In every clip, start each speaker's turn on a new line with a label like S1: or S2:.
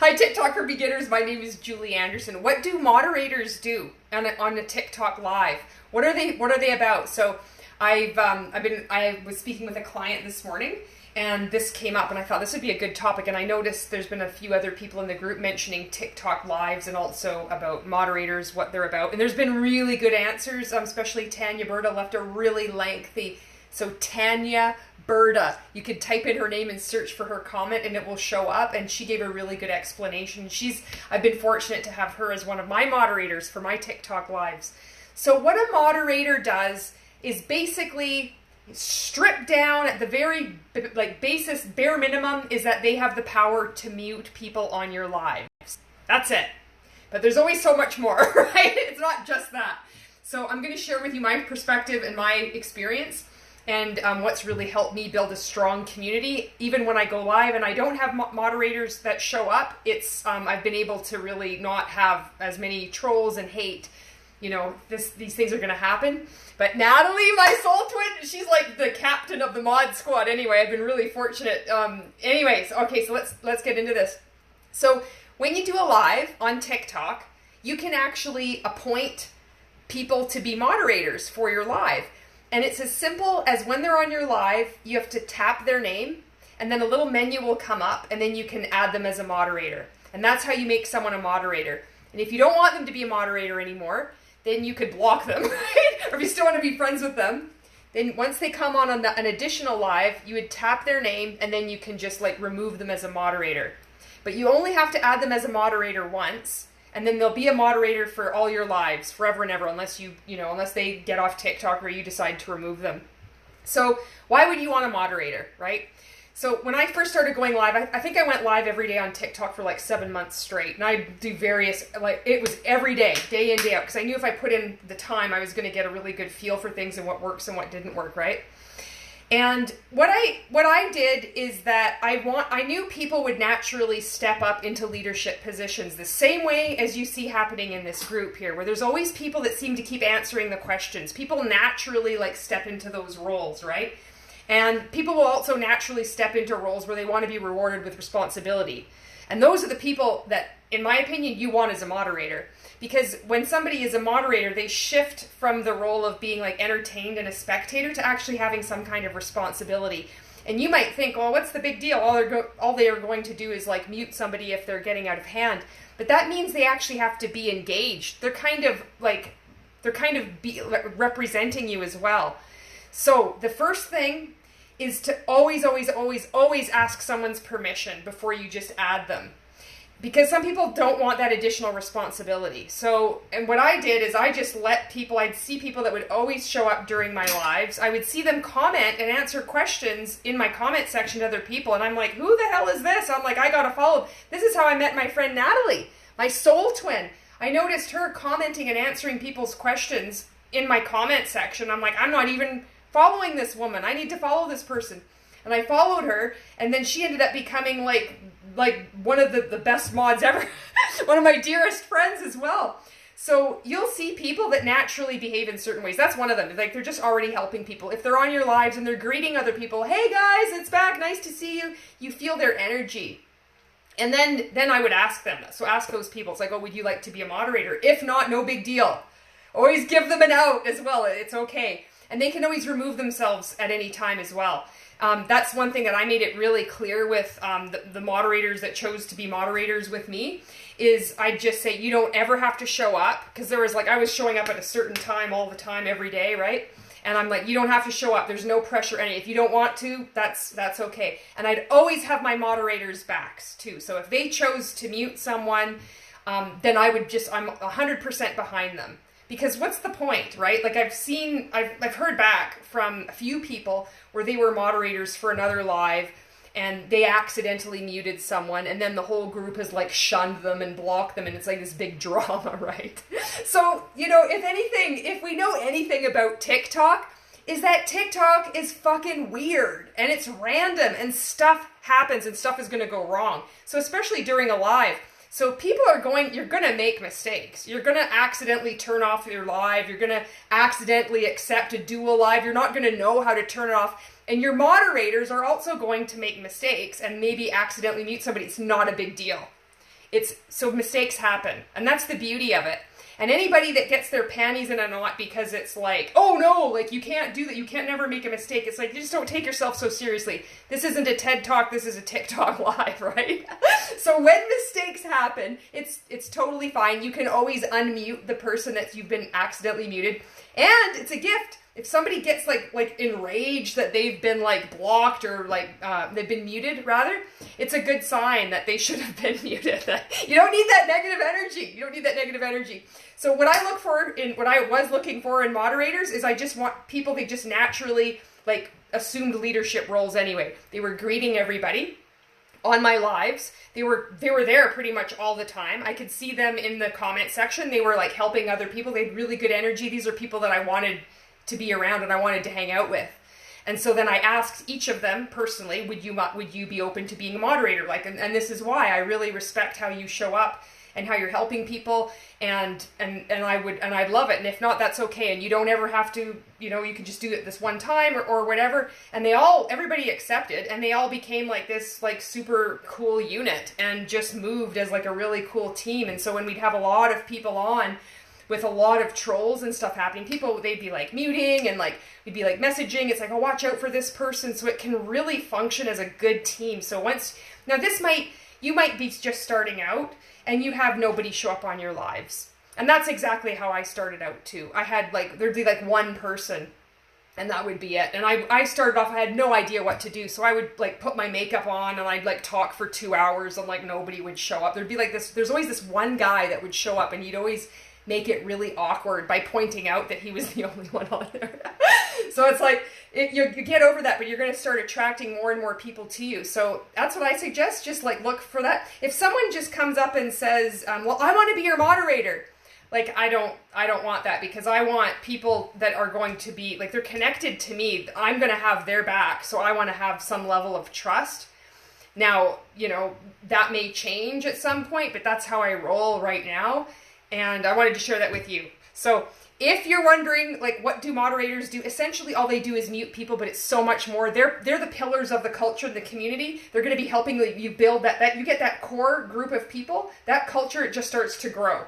S1: Hi, TikTok for beginners. My name is Julie Anderson. What do moderators do on a TikTok live? What are they about? So I was speaking with a client this morning, and this came up, and I thought this would be a good topic. And I noticed there's been a few other people in the group mentioning TikTok lives and also about moderators, what they're about. And there's been really good answers, especially Tanya Berta left a really lengthy. So Tanya Berta, you could type in her name and search for her comment and it will show up, and she gave a really good explanation. I've been fortunate to have her as one of my moderators for my TikTok lives. So what a moderator does is basically strip down at the very basis, bare minimum is that they have the power to mute people on your lives. That's it. But there's always so much more, right? It's not just that. So I'm going to share with you my perspective and my experience, and what's really helped me build a strong community. Even when I go live and I don't have moderators that show up, I've been able to really not have as many trolls and hate. You know, these things are going to happen. But Natalie, my soul twin, she's like the captain of the mod squad. Anyway, I've been really fortunate. Anyways, okay, so let's get into this. So when you do a live on TikTok, you can actually appoint people to be moderators for your live. And it's as simple as when they're on your live, you have to tap their name, and then a little menu will come up, and then you can add them as a moderator. And that's how you make someone a moderator. And if you don't want them to be a moderator anymore, then you could block them, right? Or if you still want to be friends with them, then once they come on an additional live, you would tap their name, and then you can just remove them as a moderator. But you only have to add them as a moderator once, and then they'll be a moderator for all your lives, forever and ever, unless unless they get off TikTok or you decide to remove them. So why would you want a moderator, right? So when I first started going live, I think I went live every day on TikTok for 7 months straight. And I do various, it was every day in, day out, because I knew if I put in the time, I was going to get a really good feel for things and what works and what didn't work, right? And what I did is that I knew people would naturally step up into leadership positions the same way as you see happening in this group here, where there's always people that seem to keep answering the questions. People naturally step into those roles, right? And people will also naturally step into roles where they want to be rewarded with responsibility. And those are the people that, in my opinion, you want as a moderator. Because when somebody is a moderator, they shift from the role of being entertained and a spectator to actually having some kind of responsibility. And you might think, well, what's the big deal? All they are going to do is mute somebody if they're getting out of hand. But that means they actually have to be engaged. They're kind of representing you as well. So the first thing is to always, always, always, always ask someone's permission before you just add them. Because some people don't want that additional responsibility. So, and what I did is I just let people, I'd see people that would always show up during my lives. I would see them comment and answer questions in my comment section to other people. And I'm like, who the hell is this? I'm like, I gotta follow. This is how I met my friend Natalie, my soul twin. I noticed her commenting and answering people's questions in my comment section. I'm like, I'm not even following this woman. I need to follow this person. And I followed her, and then she ended up becoming like one of the best mods ever. One of my dearest friends as well. So you'll see people that naturally behave in certain ways. That's one of them. They're just already helping people. If they're on your lives and they're greeting other people, hey guys, it's back, nice to see you. You feel their energy. And then I would ask them. So ask those people. It's like, oh, would you like to be a moderator? If not, no big deal. Always give them an out as well. It's okay. And they can always remove themselves at any time as well. That's one thing that I made it really clear with the moderators that chose to be moderators with me, is I just say, you don't ever have to show up, because there was I was showing up at a certain time all the time, every day, right? And I'm like, you don't have to show up. There's no pressure. If you don't want to, that's okay. And I'd always have my moderators' backs too. So if they chose to mute someone, then I'm 100% behind them. Because what's the point, right? I've heard back from a few people where they were moderators for another live and they accidentally muted someone, and then the whole group has shunned them and blocked them, and it's this big drama, right? So, if we know anything about TikTok, is that TikTok is fucking weird, and it's random, and stuff happens, and stuff is going to go wrong. So especially during a live. So you're going to make mistakes. You're going to accidentally turn off your live. You're going to accidentally accept a dual live. You're not going to know how to turn it off. And your moderators are also going to make mistakes and maybe accidentally mute somebody. It's not a big deal. So mistakes happen, and that's the beauty of it. And anybody that gets their panties in a knot because it's like, oh no, like you can't do that, you can't never make a mistake. It's like, you just don't take yourself so seriously. This isn't a TED Talk, this is a TikTok live, right? So when mistakes happen, it's totally fine. You can always unmute the person that you've been accidentally muted. And it's a gift. If somebody gets like enraged that they've been like blocked or like they've been muted rather, it's a good sign that they should have been muted. You don't need that negative energy. You don't need that negative energy. So what I was looking for in moderators is I just want people that just naturally like assumed leadership roles anyway. They were greeting everybody on my lives. They were there pretty much all the time. I could see them in the comment section. They were like helping other people. They had really good energy. These are people that I wanted to be around and I wanted to hang out with. And so then I asked each of them personally, would you be open to being a moderator? Like, and this is why I really respect how you show up and how you're helping people, and I'd love it. And if not, that's okay. And you don't ever have to, you can just do it this one time or whatever. And everybody accepted, and they all became like this like super cool unit and just moved as like a really cool team. And so when we'd have a lot of people on with a lot of trolls and stuff happening, they'd be like muting and like we'd be like messaging. It's like, oh, watch out for this person. So it can really function as a good team. So you might be just starting out and you have nobody show up on your lives. And that's exactly how I started out too. I had there'd be like one person and that would be it. And I started off, I had no idea what to do. So I would like put my makeup on and I'd like talk for 2 hours and like nobody would show up. There'd be like there's always this one guy that would show up and he'd always make it really awkward by pointing out that he was the only one on there. So it's like, you get over that, but you're going to start attracting more and more people to you. So that's what I suggest. Just like look for that. If someone just comes up and says, well, I want to be your moderator. Like, I don't want that, because I want people that are going to be, like, they're connected to me. I'm going to have their back. So I want to have some level of trust. Now, that may change at some point, but that's how I roll right now. And I wanted to share that with you. So if you're wondering, like, what do moderators do? Essentially, all they do is mute people, but it's so much more. They're the pillars of the culture, the community. They're going to be helping you build that you get that core group of people. That culture, it just starts to grow.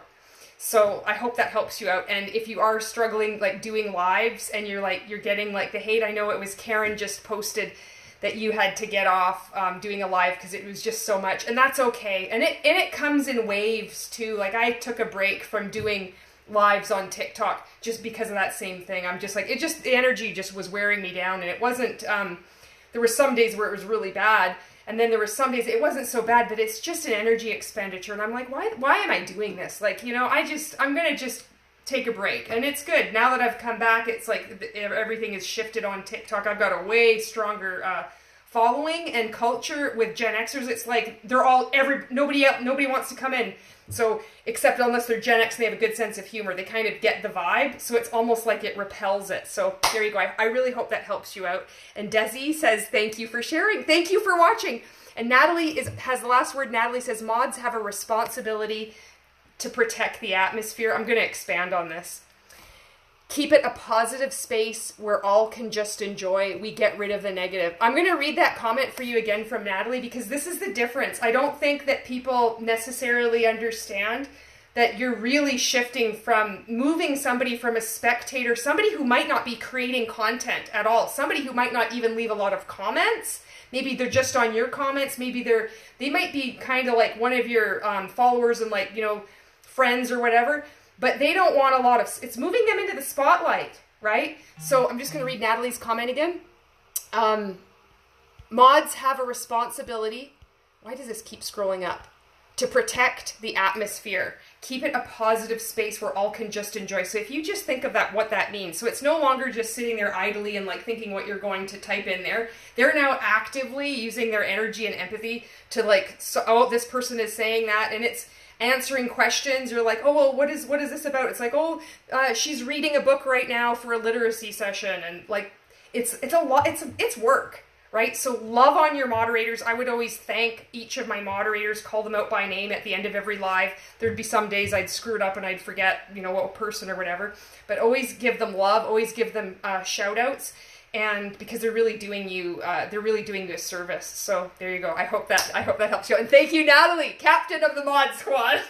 S1: So I hope that helps you out. And if you are struggling, like, doing lives and you're getting, like, the hate, I know it was Karen just posted that you had to get off doing a live because it was just so much, and that's okay. And it comes in waves too. Like, I took a break from doing lives on TikTok just because of that same thing. I'm just like, the energy just was wearing me down, and it wasn't, there were some days where it was really bad, and then there were some days it wasn't so bad, but it's just an energy expenditure, and I'm like, why am I doing this? Like, I'm gonna just take a break. And it's good. Now that I've come back, it's like everything is shifted on TikTok. I've got a way stronger following and culture with Gen Xers. It's like nobody wants to come in. So, except unless they're Gen X and they have a good sense of humor, they kind of get the vibe. So it's almost like it repels it. So there you go. I really hope that helps you out. And Desi says, thank you for sharing. Thank you for watching. And Natalie has the last word. Natalie says, mods have a responsibility to protect the atmosphere. I'm going to expand on this. Keep it a positive space where all can just enjoy. We get rid of the negative. I'm going to read that comment for you again from Natalie, because this is the difference. I don't think that people necessarily understand that you're really shifting from moving somebody from a spectator, somebody who might not be creating content at all, somebody who might not even leave a lot of comments. Maybe they're just on your comments. Maybe they might be kind of like one of your followers and like, friends or whatever, but they don't want a lot of, it's moving them into the spotlight, right? So I'm just going to read Natalie's comment again. Mods have a responsibility. Why does this keep scrolling up? To protect the atmosphere. Keep it a positive space where all can just enjoy. So if you just think of what that means. So it's no longer just sitting there idly and like thinking what you're going to type in there. They're now actively using their energy and empathy to like, this person is saying that, and it's answering questions. You're like, oh, well, what is this about? It's like, she's reading a book right now for a literacy session, and like, it's a lot. It's work, right? So love on your moderators. I would always thank each of my moderators, call them out by name at the end of every live. There'd be some days I'd screw it up and I'd forget, what person or whatever. But always give them love. Always give them shout outs. and because they're really doing you a service. So there you go. I hope that helps you. And thank you, Natalie, captain of the mod squad.